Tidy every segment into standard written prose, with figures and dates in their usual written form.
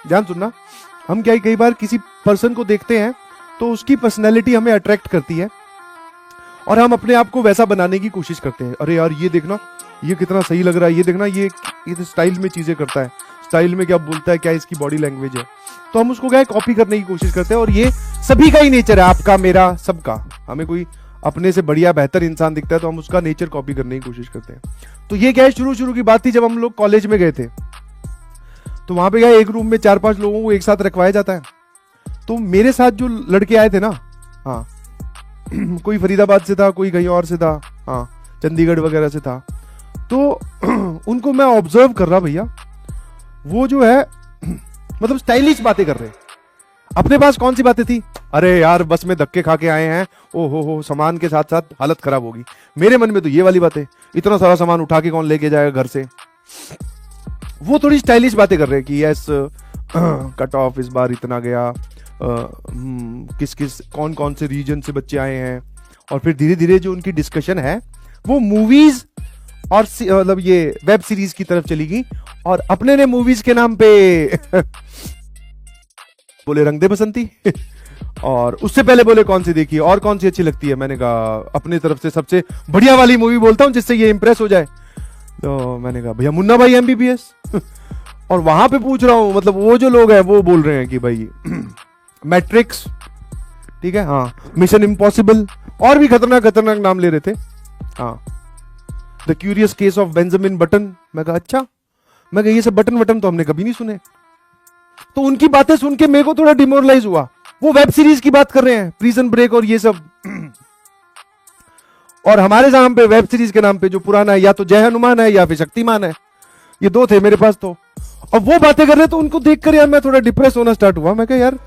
ध्यान सुनना, हम क्या कई बार किसी पर्सन को देखते हैं तो उसकी पर्सनैलिटी हमें अट्रैक्ट करती है और हम अपने आप को वैसा बनाने की कोशिश करते हैं। अरे यार ये देखना, ये कितना सही लग रहा है, ये देखना ये स्टाइल में चीजें करता है, स्टाइल में क्या बोलता है, क्या इसकी बॉडी लैंग्वेज है, तो हम उसको क्या है कॉपी करने की कोशिश करते हैं। और ये सभी का ही नेचर है, आपका मेरा सबका। हमें कोई अपने से बढ़िया बेहतर इंसान दिखता है तो हम उसका नेचर कॉपी करने की कोशिश करते हैं। तो ये क्या है, शुरू की बात थी जब हम लोग कॉलेज में गए थे, तो वहां पे क्या एक रूम में 4-5 लोगों को एक साथ रखवाया जाता है। तो मेरे साथ जो लड़के आए थे ना, हाँ कोई फरीदाबाद से था, कोई कहीं और से था, हाँ चंडीगढ़ वगैरह से था, तो उनको मैं ऑब्जर्व कर रहा भैया, वो जो है मतलब स्टाइलिश बातें कर रहे हैं। अपने पास कौन सी बातें थी, अरे यार बस में धक्के खा के आए हैं, ओ हो सामान के साथ साथ हालत खराब होगी। मेरे मन में तो ये वाली बातें, इतना सारा सामान उठा के कौन लेके जाएगा घर से। वो थोड़ी स्टाइलिश बातें कर रहे हैं कि यस कट ऑफ इस बार इतना गया, किस किस कौन कौन से रीजन से बच्चे आए हैं। और फिर धीरे धीरे जो उनकी डिस्कशन है वो मूवीज और मतलब ये वेब सीरीज की तरफ चली गई। और अपने ने मूवीज के नाम पे बोले रंग दे बसंती और उससे पहले बोले कौन सी देखी और कौन सी अच्छी लगती है। मैंने कहा अपनी तरफ से सबसे बढ़िया वाली मूवी बोलता हूं जिससे ये इंप्रेस हो जाए। तो मैंने कहा भैया मुन्ना भाई MBBS और वहां पे पूछ रहा हूं, मतलब वो जो लोग हैं वो बोल रहे हैं कि भाई मैट्रिक्स, ठीक है, हाँ मिशन इम्पॉसिबल, और भी खतरनाक खतरनाक नाम ले रहे थे, हाँ the curious case of Benjamin button. मैं कहा अच्छा, मैं कहा ये सब बटन वटन तो हमने कभी नहीं सुने। तो उनकी बातें सुन के मेरे को थोड़ा डिमोरलाइज हुआ। वो वेब सीरीज की बात कर रहे हैं, प्रिजन ब्रेक और ये सब, और हमारे नाम पे वेब सीरीज के नाम पे जो पुराना है या तो जय हनुमान है या फिर शक्तिमान है, ये दो थे मेरे पास। तो और वो बातें कर रहे तो उनको देखकर यार मैं थोड़ा डिप्रेस होना स्टार्ट हुआ। मैं कहा यार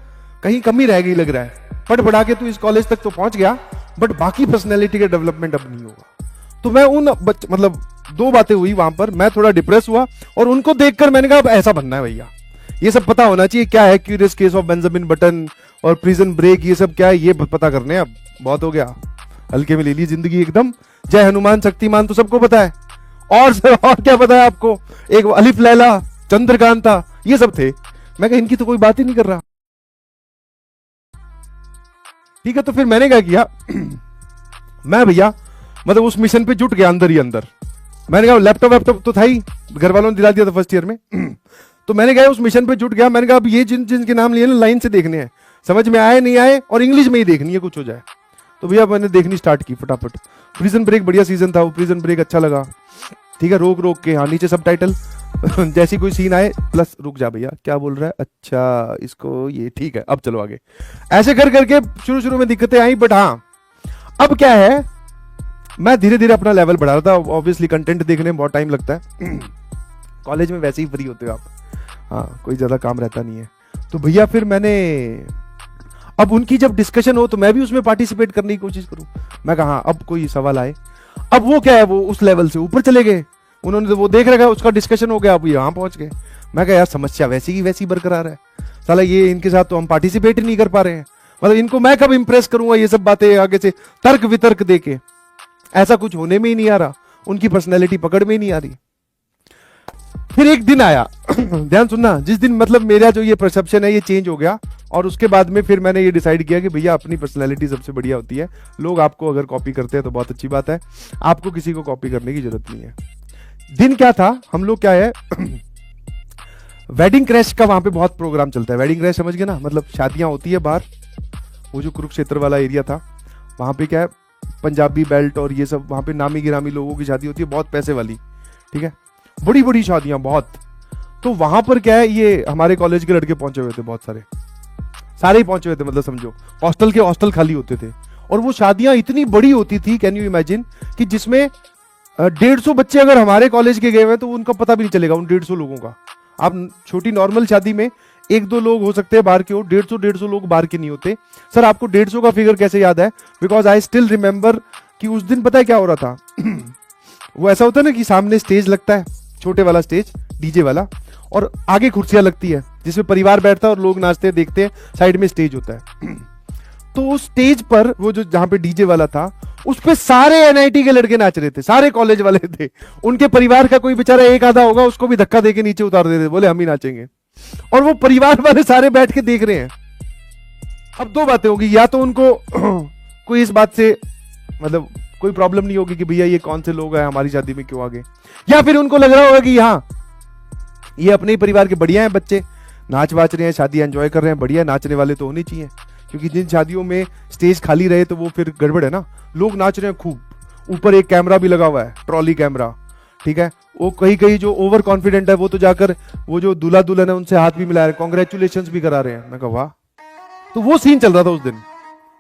कहीं कमी रह गई लग रहा है, पढ़ पढ़ा के तू इस कॉलेज तक तो पहुंच गया बट बाकी पर्सनैलिटी का डेवलपमेंट अब नहीं होगा। तो मैं उन मतलब दो बातें हुई वहां पर, मैं थोड़ा डिप्रेस हुआ और उनको देखकर मैंने कहा ऐसा बनना है भैया, ये सब पता होना चाहिए क्या है curious case of Benjamin button और प्रिजन ब्रेक, ये सब क्या है ये पता करने। अब बहुत हो गया, हल्के में ले ली जिंदगी एकदम। जय हनुमान शक्तिमान तो सबको पता है, और क्या पता है आपको, एक अलिफ लैला चंद्रकांता ये सब थे। मैं कहा इनकी तो कोई बात ही नहीं कर रहा। ठीक है, तो फिर मैंने क्या किया मैं भैया मतलब उस मिशन पे जुट गया अंदर ही अंदर। मैंने कहा लैपटॉप तो था ही, घर वालों ने दिला दिया था फर्स्ट ईयर में तो मैंने कहा उस मिशन पे जुट गया। मैंने कहा अब ये जिनके नाम लिए ना लाइन से देखने हैं, समझ में आए नहीं आए और इंग्लिश में ही देखनी है, कुछ हो जाए। तो भैया मैंने देखनी स्टार्ट की फटाफट। प्रिजन ब्रेक बढ़िया सीजन था वो, प्रिजन ब्रेक अच्छा लगा। ठीक है, रोक के, हाँ नीचे सबटाइटल जैसी कोई सीन आए प्लस रुक जा भैया क्या बोल रहा है, अच्छा इसको ये ठीक है अब चलो आगे। ऐसे कर करके शुरू में दिक्कतें आई, बट हाँ अब क्या है मैं धीरे धीरे अपना लेवल बढ़ा रहा था। ऑब्वियसली कंटेंट देखने में बहुत टाइम लगता है कॉलेज में वैसे ही फ्री होते हो आप, हाँ कोई ज्यादा काम रहता नहीं है। तो भैया फिर मैंने अब उनकी जब डिस्कशन हो तो मैं भी उसमें पार्टिसिपेट करने की कोशिश करूं। मैं कहा अब कोई सवाल आए, अब वो क्या है वो उस लेवल से ऊपर चले गए, उन्होंने तो वो देख रखा है, उसका डिस्कशन हो गया, अब यहाँ पहुंच गए। मैं कहा यार समस्या वैसी की वैसी बरकरार है, साला ये इनके साथ तो हम पार्टिसिपेट ही नहीं कर पा रहे हैं, मतलब इनको मैं कब इंप्रेस करूंगा ये सब बातें आगे से तर्क वितर्क देके, ऐसा कुछ होने में ही नहीं आ रहा, उनकी पर्सनैलिटी पकड़ में ही नहीं आ रही। फिर एक दिन आया ध्यान सुनना, जिस दिन मतलब मेरा जो ये परसेप्शन है ये चेंज हो गया, और उसके बाद में फिर मैंने ये डिसाइड किया कि भैया अपनी पर्सनैलिटी सबसे बढ़िया होती है। लोग आपको अगर कॉपी करते हैं तो बहुत अच्छी बात है, आपको किसी को कॉपी करने की जरूरत नहीं है। दिन क्या था, हम लोग क्या है वेडिंग क्रैश का वहां पे बहुत प्रोग्राम चलता है। वेडिंग क्रैश समझ गए ना, मतलब शादियां होती है बाहर, वो जो कुरुक्षेत्र वाला एरिया था वहां पे क्या है पंजाबी बेल्ट और ये सब, वहां पे नामी गिरामी लोगों की शादी होती है, बहुत पैसे वाली, ठीक है, बड़ी बड़ी शादियां बहुत। तो वहां पर क्या है ये हमारे कॉलेज के लड़के पहुंचे हुए थे, बहुत सारे ही पहुंचे हुए थे, मतलब समझो हॉस्टल के हॉस्टल खाली होते थे। और वो शादियां इतनी बड़ी होती थी, कैन यू इमेजिन, कि जिसमें 150 बच्चे अगर हमारे कॉलेज के गए हुए तो उनका पता भी नहीं चलेगा उन 150 लोगों का। आप छोटी नॉर्मल शादी में 1-2 लोग हो सकते हैं बाहर के हो, 150 लोग बाहर के नहीं होते। सर आपको 150 का फिगर कैसे याद है? बिकॉज आई स्टिल रिमेंबर कि उस दिन पता है क्या हो रहा था वो ऐसा होता है ना कि सामने स्टेज लगता है, छोटे वाला स्टेज डीजे वाला, और आगे कुर्सियां लगती है जिसमें परिवार बैठता है और लोग नाचते हैं देखते हैं, साइड में स्टेज होता है तो उस स्टेज पर वो जो जहां पे डीजे वाला था उस पे सारे एनआईटी के लड़के नाच रहे थे, सारे कॉलेज वाले थे। उनके परिवार का कोई बेचारा एक आधा होगा, उसको भी धक्का देके नीचे उतार देते, बोले हम ही नाचेंगे। और वो परिवार वाले सारे बैठ के देख रहे हैं। अब दो बातें होगी, या तो उनको कोई इस बात से मतलब कोई प्रॉब्लम नहीं होगी कि भैया ये कौन से लोग हैं, हमारी शादी में क्यों आ गए, या फिर उनको लग रहा होगा कि हाँ ये अपने ही परिवार के बढ़िया हैं बच्चे, नाच वाच रहे हैं, शादी एंजॉय कर रहे हैं, बढ़िया नाचने वाले तो होने चाहिए। क्योंकि जिन शादियों में स्टेज खाली रहे तो वो फिर गड़बड़ है ना, लोग नाच रहे हैं खूब, ऊपर एक कैमरा भी लगा हुआ है, ट्रॉली कैमरा, ठीक है। वो कहीं कहीं जो ओवर कॉन्फिडेंट है वो तो जाकर वो जो दूल्हा दुल्हन है उनसे हाथ भी मिला रहे हैं, कॉन्ग्रेचुलेशन भी करा रहे हैं। मैं कहा वाह। तो वो सीन चल रहा था उस दिन,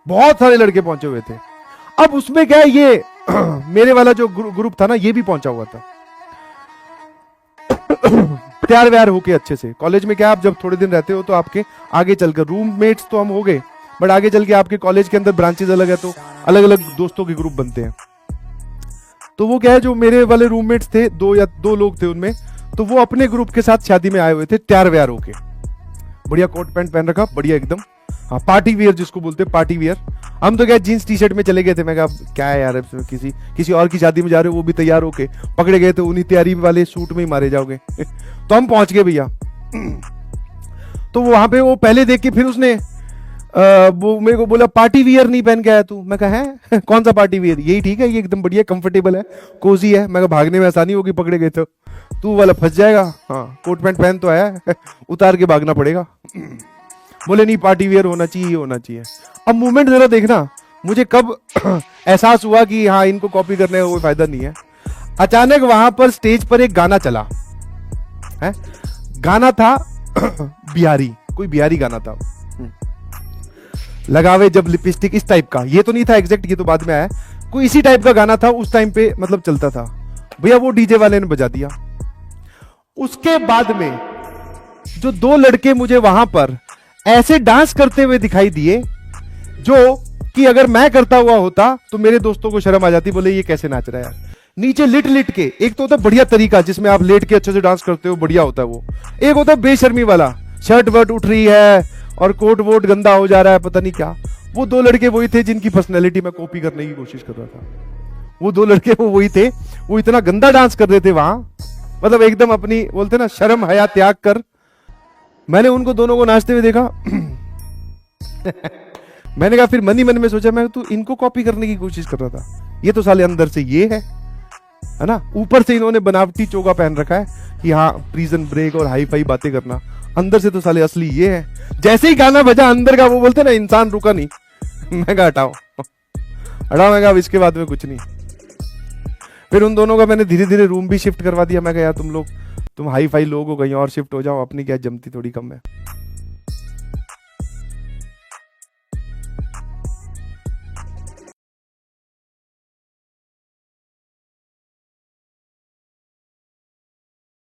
बहुत सारे लड़के पहुंचे हुए थे। अब उसमें क्या है, ये मेरे वाला जो ग्रुप था ना ये भी पहुंचा हुआ था तैयार व्यार होके अच्छे से। कॉलेज में क्या आप जब थोड़े दिन रहते हो तो आपके आगे चलकर रूममेट्स तो हम हो गए, बट आगे चल के आपके कॉलेज के अंदर ब्रांचेस अलग है तो अलग अलग दोस्तों के ग्रुप बनते हैं। तो वो क्या है, जो मेरे वाले रूममेट्स थे, दो लोग थे उनमें, तो वो अपने ग्रुप के साथ शादी में आए हुए थे तैयार व्यार होके, बढ़िया कोट पैंट पहन रखा, बढ़िया एकदम, हाँ पार्टी वियर जिसको बोलते हैं, पार्टी वियर। हम तो क्या जींस टी शर्ट में चले गए थे। मैं कहा क्या है यार, किसी और की शादी में जा रहे हो, वो भी तैयार होके, पकड़े गए तो उन्हीं तैयारी वाले सूट में ही मारे जाओगे। तो हम पहुंच गए भैया। तो वहां पे वो पहले देख के फिर उसने वो मेरे को बोला पार्टी वियर नहीं पहन के आया तू। मैं कहा है कौन सा पार्टी वियर, यही ठीक है, ये एकदम बढ़िया कंफर्टेबल है, कोजी है। मैं कहा भागने में आसानी होगी, पकड़े गए तो तू वाला फंस जाएगा। हाँ कोट पैंट पहन तो आया है, उतार के भागना पड़ेगा। बोले नहीं पार्टी वियर होना चाहिए, होना चाहिए। अब मूवमेंट जरा देखना, मुझे कब एहसास हुआ कि हाँ इनको कॉपी करने का कोई फायदा नहीं है। अचानक वहां पर स्टेज पर एक गाना चला है, गाना था बिहारी, कोई बिहारी गाना था, लगावे जब लिपस्टिक, इस टाइप का। ये तो नहीं था एग्जैक्ट, ये तो बाद में आया, कोई इसी टाइप का गाना था उस टाइम पे, मतलब चलता था भैया। वो डीजे वाले ने बजा दिया। उसके बाद में जो दो लड़के मुझे वहां पर ऐसे डांस करते हुए दिखाई दिए जो कि अगर मैं करता हुआ होता तो मेरे दोस्तों को शर्म आ जाती, बोले ये कैसे नाच रहा है यार। नीचे लिट लिट के, एक तो होता है बढ़िया तरीका जिसमें आप लेट के अच्छे से डांस करते हो, बढ़िया होता है वो। एक होता है बेशर्मी वाला, शर्ट वर्ट उठ रही है और कोट वोट गंदा हो जा रहा है, पता नहीं क्या। वो दो लड़के वही थे जिनकी पर्सनैलिटी मैं कॉपी करने की कोशिश कर रहा था। वो दो लड़के वो वही थे, वो इतना गंदा डांस कर रहे थे वहां, मतलब एकदम अपनी बोलते ना शर्म हया त्याग कर। मैंने उनको दोनों को नाचते हुए देखा। मैंने कहा, फिर मन ही मन में सोचा, मैं तो इनको कॉपी करने की कोशिश कर रहा था, ये तो साले अंदर से ये है ना। ऊपर से इन्होंने बनावटी चोगा पहन रखा है कि हाँ प्रिजन ब्रेक और हाई फाई बातें करना, अंदर से तो साले असली ये है। जैसे ही गाना बजा अंदर का, वो बोलते ना इंसान रुका नहीं। मैं कहा हटाओ हटाओ, मैं कहा अब इसके बाद में कुछ नहीं। फिर उन दोनों का मैंने धीरे धीरे रूम भी शिफ्ट करवा दिया। मैं कहा यार तुम हाई फाई लोग हो, कहीं और शिफ्ट हो जाओ, अपनी क्या जमती थोड़ी कम है।